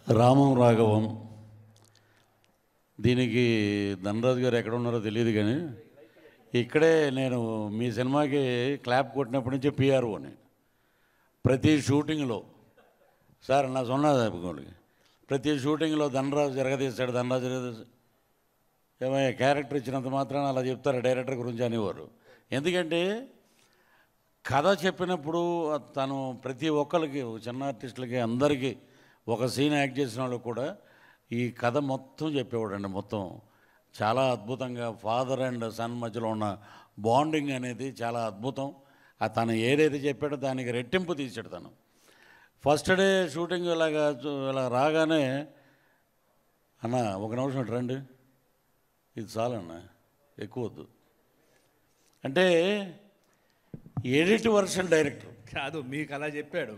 రామం రాఘవం. దీనికి ధనరాజు గారు ఎక్కడ ఉన్నారో తెలియదు కానీ ఇక్కడే నేను మీ సినిమాకి క్లాప్ కొట్టినప్పటి నుంచి పిఆర్ఓని ప్రతి షూటింగ్లో సార్ నా సొన్నది ప్రతి షూటింగ్లో ధనరాజు జరగదీస్తాడు, ధనరాజు జరగదీస్తాడు. ఏమయ్యా క్యారెక్టర్ ఇచ్చినంత మాత్రాన అలా చెప్తారు డైరెక్టర్ గురించి అనేవారు. ఎందుకంటే కథ చెప్పినప్పుడు తను ప్రతి ఒక్కరికి చిన్న ఆర్టిస్టులకి అందరికీ ఒక సీన్ యాక్ట్ చేసిన వాళ్ళకి కూడా ఈ కథ మొత్తం చెప్పేవాడండి. మొత్తం చాలా అద్భుతంగా ఫాదర్ అండ్ సన్ మధ్యలో ఉన్న బాండింగ్ అనేది చాలా అద్భుతం. తను ఏదైతే చెప్పాడో దానికి రెట్టింపు తీసాడు తను. ఫస్ట్ డే షూటింగ్ ఇలా రాగానే అన్న ఒక నిమిషం రండి, ఇది చాలన్న ఎక్కువ వద్దు అంటే ఎడిట్ వర్షన్ డైరెక్టర్ కాదు, మీకు అలా చెప్పాడు,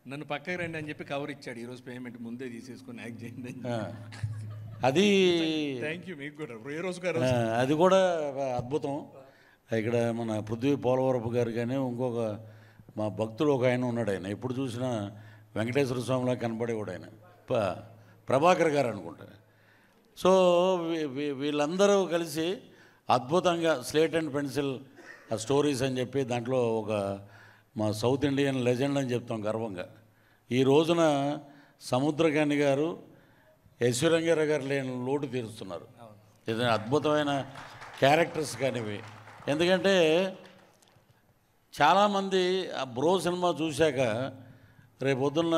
నన్ను పక్కకి రండి అని చెప్పి కవర్ ఇచ్చాడు. ఈరోజు పేమెంట్ ముందే తీసేసుకొని యాక్ట్ చేయండి. అది థ్యాంక్ యూ మీకు కూడా. ఏ రోజు గారు అది కూడా అద్భుతం. ఇక్కడ మన పృథ్వీ పోలవరపు గారు కానీ ఇంకొక మా భక్తుడు ఒక ఆయన ఉన్నాడు. ఆయన ఎప్పుడు చూసినా వెంకటేశ్వర స్వామిలా కనపడేవాడు ఆయన, ప్రభాకర్ గారు అనుకుంటా. సో వీళ్ళందరూ కలిసి అద్భుతంగా స్లేట్ అండ్ పెన్సిల్ స్టోరీస్ అని చెప్పి దాంట్లో ఒక మా సౌత్ ఇండియన్ లెజెండ్ అని చెప్తాం గర్వంగా. ఈ రోజున సముద్రకాని గారు, యశ్వరంగారావు గారు లేని లోటు తీరుస్తున్నారు. ఏదైనా అద్భుతమైన క్యారెక్టర్స్ కానివి. ఎందుకంటే చాలామంది ఆ బ్రో సినిమా చూశాక రేపొద్దున్న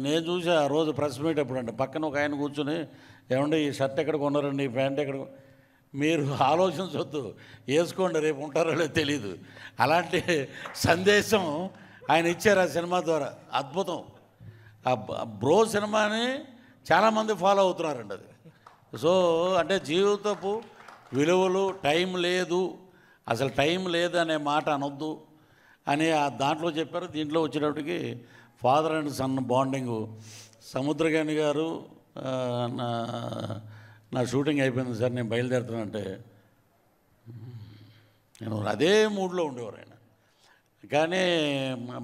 నేను చూసా ఆ రోజు ప్రెస్ మీట్ అప్పుడు అంటే పక్కన ఒక ఆయన కూర్చొని ఏమంటే ఈ షర్ట్ ఎక్కడ కొన్నారండి, ఈ ప్యాంట్ ఎక్కడ, మీరు ఆలోచించవద్దు, వేసుకోండి రేపు ఉంటారో లేదో తెలీదు. అలాంటి సందేశం ఆయన ఇచ్చారు ఆ సినిమా ద్వారా. అద్భుతం. ఆ బ్రో సినిమాని చాలామంది ఫాలో అవుతున్నారండి. అది సో అంటే జీవితపు విలువలు, టైం లేదు, అసలు టైం లేదు అనే మాట అనొద్దు అని దాంట్లో చెప్పారు. దీంట్లో వచ్చేటప్పటికి father and son bonding. Samuthirakani గారు నా షూటింగ్ అయిపోయింది సార్ నేను బయలుదేరుతానంటే నేను అదే మూడ్లో ఉండేవారు ఆయన. కానీ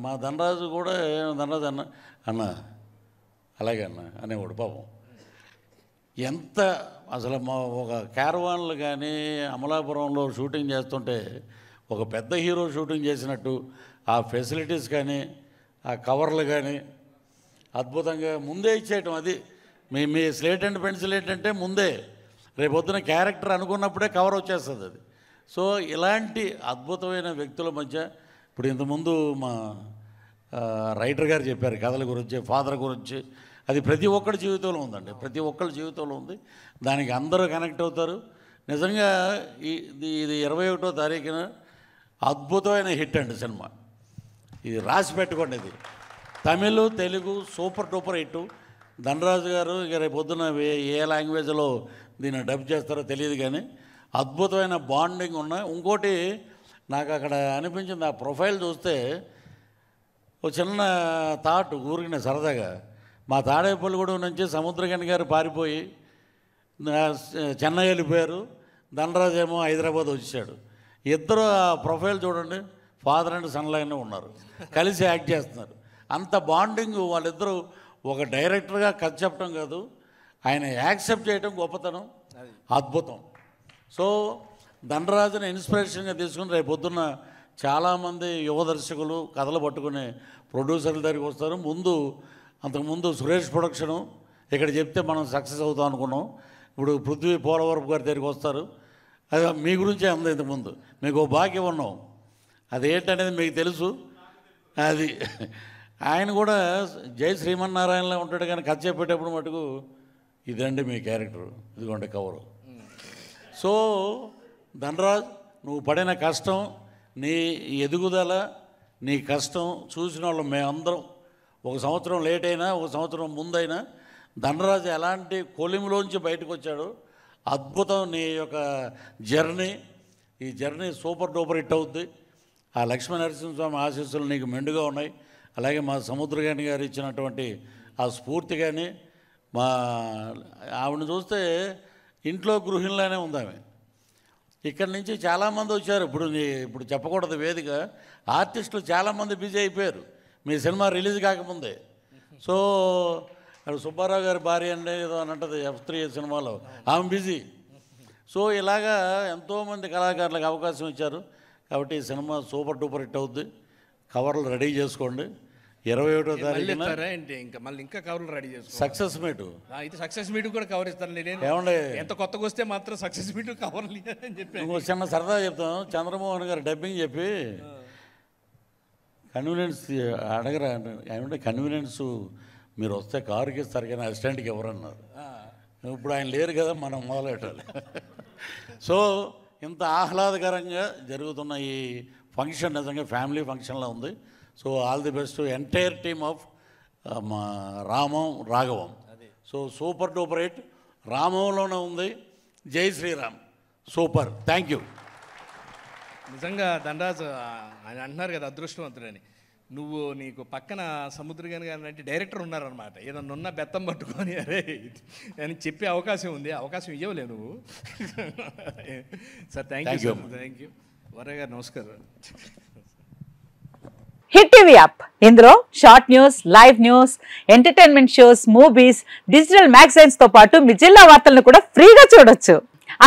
మా ధనరాజు కూడా ధనరాజు అన్న అలాగే అన్న అనేవాడు పాపం. ఎంత అసలు మా ఒక క్యారవాన్లు కానీ అమలాపురంలో షూటింగ్ చేస్తుంటే ఒక పెద్ద హీరో షూటింగ్ చేసినట్టు ఆ ఫెసిలిటీస్ కానీ ఆ కవర్లు కానీ అద్భుతంగా ముందే ఇచ్చేయటం. అది మీ స్లేట్ అండ్ పెన్సిల్ ఏంటంటే ముందే రేపొద్దున క్యారెక్టర్ అనుకున్నప్పుడే కవర్ వచ్చేస్తుంది అది. సో ఇలాంటి అద్భుతమైన వ్యక్తుల మధ్య ఇప్పుడు ఇంతకుముందు మా రైటర్ గారు చెప్పారు కథల గురించి, ఫాదర్ గురించి. అది ప్రతి ఒక్కరి జీవితంలో ఉందండి, ప్రతి ఒక్కరి జీవితంలో ఉంది. దానికి అందరూ కనెక్ట్ అవుతారు. నిజంగా ఇది 21వ తారీఖున అద్భుతమైన హిట్ అండి సినిమా. ఇది రాసి పెట్టుకోండి. ఇది Tamil, Telugu super duper hit. Dhanraj గారు ఇక రేపు పొద్దున ఏ లాంగ్వేజ్లో దీన్ని డబ్ చేస్తారో తెలియదు కానీ అద్భుతమైన బాండింగ్ ఉన్నాయి. ఇంకోటి నాకు అక్కడ అనిపించింది, ఆ ప్రొఫైల్ చూస్తే ఒక చిన్న థాట్ ఊరికిన సరదాగా. మా తాడేపల్లిగూడెం నుంచి సముద్రకాని గారు పారిపోయి చెన్నై వెళ్ళిపోయారు, ధనరాజు ఏమో హైదరాబాద్ వచ్చాడు. ఇద్దరు ఆ ప్రొఫైల్ చూడండి, ఫాదర్ అండ్ సన్ లాగానే ఉన్నారు, కలిసి యాక్ట్ చేస్తున్నారు. అంత బాండింగ్ వాళ్ళిద్దరూ. ఒక డైరెక్టర్గా కథ చెప్పడం కాదు, ఆయన యాక్సెప్ట్ చేయడం గొప్పతనం, అద్భుతం. సో ధనరాజుని ఇన్స్పిరేషన్గా తీసుకుని రేపు పొద్దున్న చాలామంది యువ దర్శకులు కథలు పట్టుకునే ప్రొడ్యూసర్ల దగ్గరికి వస్తారు. అంతకుముందు సురేష్ ప్రొడక్షను ఇక్కడ చెప్తే మనం సక్సెస్ అవుతాం అనుకున్నాం. ఇప్పుడు పృథ్వీ పోలవరపు గారి దగ్గరికి వస్తారు. అది మీ గురించే అంది. ఇంతకుముందు మీకు ఓ భాగ్యం ఉన్నాం, అదేంటనేది మీకు తెలుసు. అది ఆయన కూడా జై శ్రీమన్నారాయణలో ఉంటాడు కానీ కథ చెప్పేటప్పుడు మటుకు ఇదండి మీ క్యారెక్టర్, ఇదిగోండి కవరు. సో ధనరాజ్, నువ్వు పడిన కష్టం, నీ ఎదుగుదల, నీ కష్టం చూసిన వాళ్ళం మేమందరం. ఒక సంవత్సరం లేట్ అయినా, ఒక సంవత్సరం ముందైనా ధనరాజు ఎలాంటి కొలిమిలోంచి బయటకు వచ్చాడు. అద్భుతం నీ యొక్క జర్నీ. ఈ జర్నీ సూపర్ డూపర్ హిట్ అవుద్ది. ఆ లక్ష్మీ నరసింహస్వామి ఆశీస్సులు నీకు మెండుగా ఉన్నాయి. అలాగే మా సముద్రకాని గారు ఇచ్చినటువంటి ఆ స్ఫూర్తి కానీ, మా ఆవిడని చూస్తే ఇంట్లో గృహిణిలానే ఉంది ఆమె. ఇక్కడి నుంచి చాలామంది వచ్చారు. ఇప్పుడు చెప్పకూడదు వేదిక, ఆర్టిస్టులు చాలామంది బిజీ అయిపోయారు మీ సినిమా రిలీజ్ కాకముందే. సో అది సుబ్బారావు గారి భార్య అంటే ఏదో అని అంటది F3 సినిమాలో, ఆమె బిజీ. సో ఇలాగా ఎంతోమంది కళాకారులకు అవకాశం ఇచ్చారు. కాబట్టి ఈ సినిమా సూపర్ డూపర్ హిట్ అవుద్ది. కవర్లు రెడీ చేసుకోండి. 21వ తారీఖున ఇంకా మళ్ళీ ఇంకా కవర్లు రెడీ చేసుకోండి. సక్సెస్ మీట్ అయితే సక్సెస్ మీట్ కూడా కవర్ ఇస్తాను. ఏమండి, ఎంత కొత్తగా వస్తే మాత్రం సక్సెస్ మీట్ కవర్లు అని చెప్పి ఇంకో చిన్న సరదా చెప్తాను. చంద్రమోహన్ గారు డబ్బింగ్ చెప్పి కన్వీనియన్స్ అడగరా ఏమంటే కన్వీనియన్స్ మీరు వస్తే కారుకి ఇస్తారు కానీ అసిస్టెంట్కి ఎవరన్నారు. ఇప్పుడు ఆయన లేరు కదా, మనం మొదలెట్టాలి. సో ఇంత ఆహ్లాదకరంగా జరుగుతున్న ఈ ఫంక్షన్ నిజంగా ఫ్యామిలీ ఫంక్షన్లో ఉంది. So all the best entire team of Ramam Raghavam. So super duper hit రామంలోనే ఉంది. జై శ్రీరామ్. సూపర్. Thank you. నిజంగా దండరాజు ఆయన అంటున్నారు కదా అదృష్టవంతుడని. నీకు పక్కన సముద్రగాని గారు అంటే డైరెక్టర్ ఉన్నారనమాట. ఏదన్నా ఉన్న బెత్తం పట్టుకొని అరే అని చెప్పే అవకాశం ఉంది. అవకాశం ఇవ్వలే నువ్వు. Sir thank you. Thank you. Varayya గారు నమస్కారం. హిట్ టీవీ యాప్, ఇందులో short news, live news, entertainment shows, movies, digital magazines తో పాటు మీ జిల్లా వార్తలను కూడా ఫ్రీగా చూడొచ్చు.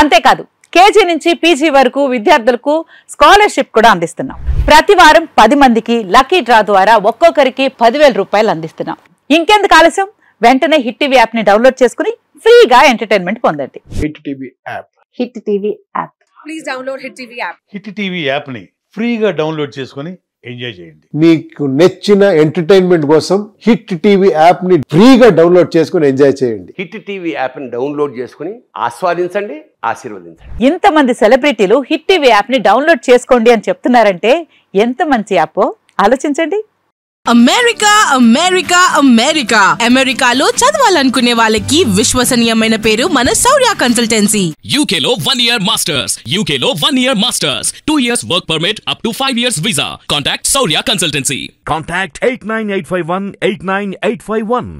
అంతేకాదు కేజీ నుంచి పీజీ వరకు విద్యార్థులకు స్కాలర్షిప్ కూడా అందిస్తున్నాం. ప్రతి వారం 10 మందికి లక్కీ డ్రా ద్వారా ఒక్కొక్కరికి 10,000 రూపాయలు అందిస్తున్నాం. ఇంకెందుకు ఆలస్యం, వెంటనే హిట్ టీవీ యాప్ ని డౌన్లోడ్ చేసుకుని ఫ్రీగా ఎంటర్టైన్మెంట్ పొందండి. Hit TV app. Hit TV app. Please download hit TV app. Hit TV యాప్ని ఫ్రీగా డౌన్లోడ్ చేసుకొని ఎంజాయ్ చేయండి. మీకు నచ్చిన ఎంటర్టైన్మెంట్ కోసం హిట్ టీవీ యాప్ ని ఫ్రీగా డౌన్లోడ్ చేసుకొని ఎంజాయ్ చేయండి. హిట్ టీవీ యాప్ ని డౌన్లోడ్ చేసుకుని ఆస్వాదించండి, ఆశీర్వదించండి. ఇంతమంది సెలబ్రిటీలు హిట్ టీవీ యాప్ ని డౌన్లోడ్ చేసుకోండి అని చెప్తున్నారంటే ఎంత మంచి యాప్ ఆలోచించండి. అమెరికా అమెరికా అమెరికా అమెరికాలో చదవాలనుకునే వాళ్ళకి విశ్వసనీయమైన పేరు మన శౌర్య కన్సల్టెన్సీ. UK లో 1 year masters, UK లో 1 year masters, 2 years work permit up to 5 years visa. Contact Saurya Consultancy. Contact 89851 89851.